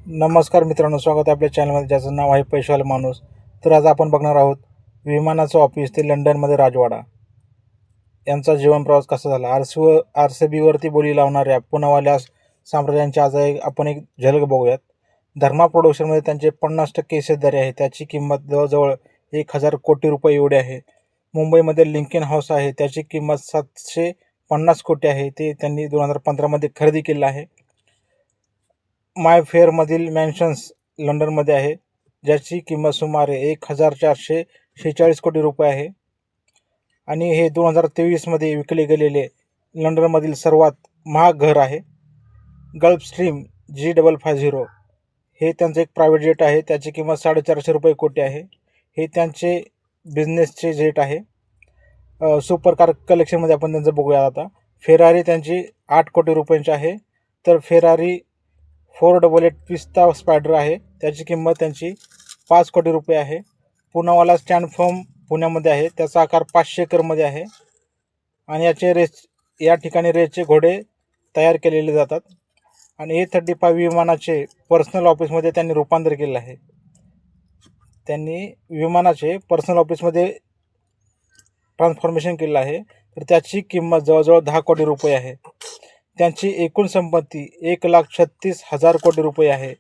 नमस्कार मित्रांनो, स्वागत आहे आपल्या चॅनलमध्ये ज्याचं नाव आहे पैशावाला माणूस. तर आज आपण बघणार आहोत विमानाचं ऑफिस ते लंडनमध्ये राजवाडा यांचा जीवन प्रवास कसा झाला. RCBवरती बोली लावणाऱ्या पुनावाल्या साम्राज्यांची आज आपण एक झलक बघूयात. धर्मा प्रोडक्शनमध्ये त्यांचे 50% हिस्सेदारी आहे. त्याची किंमत जवळजवळ 1000 कोटी रुपये एवढी आहे. मुंबईमध्ये लिंकन हाऊस आहे, त्याची किंमत 750 कोटी आहे. ते त्यांनी 2015मध्ये खरेदी केलं आहे. माय फेअरमधील मॅन्शन्स लंडनमध्ये आहे, ज्याची किंमत सुमारे 1446 कोटी रुपये आहे. आणि हे 2023मध्ये विकले गेलेले लंडनमधील सर्वात महाग घर आहे. गल्फस्ट्रीम G550 हे त्यांचं एक प्रायव्हेट जेट आहे, त्याची किंमत 450 कोटी आहे. हे त्यांचे बिझनेसचे जेट आहे. सुपर कार कलेक्शनमध्ये आपण त्यांचं बघूया. आता फेरारी त्यांची 8 कोटी रुपयांची आहे. तर फेरारी 488 पिस्ता स्पायडर आहे, त्याची किंमत त्यांची 5 कोटी रुपये आहे. पुनावाला स्टँड फर्म पुण्यामध्ये आहे, त्याचा आकार 500 एकरमध्ये आहे. आणि या ठिकाणी रेसचे घोडे तयार केलेले जातात. आणि A35 विमानाचे पर्सनल ऑफिसमध्ये त्यांनी रूपांतर केलं आहे. त्यांनी विमानाचे पर्सनल ऑफिसमध्ये ट्रान्सफॉर्मेशन केलं आहे. तर त्याची किंमत जवळजवळ 10 कोटी रुपये आहे. त्यांची एकूण संपत्ती 1,36,000 कोटी रुपये आहे.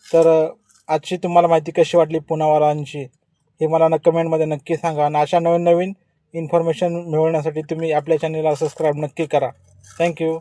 तर आजची तुम्हाला माहिती कशी वाटली पुनावालांची हे मला कमेंटमध्ये नक्की सांगा. आणि अशा नवीन इन्फॉर्मेशन मिळवण्यासाठी तुम्ही आपल्या चॅनलला सबस्क्राईब नक्की करा. थँक्यू.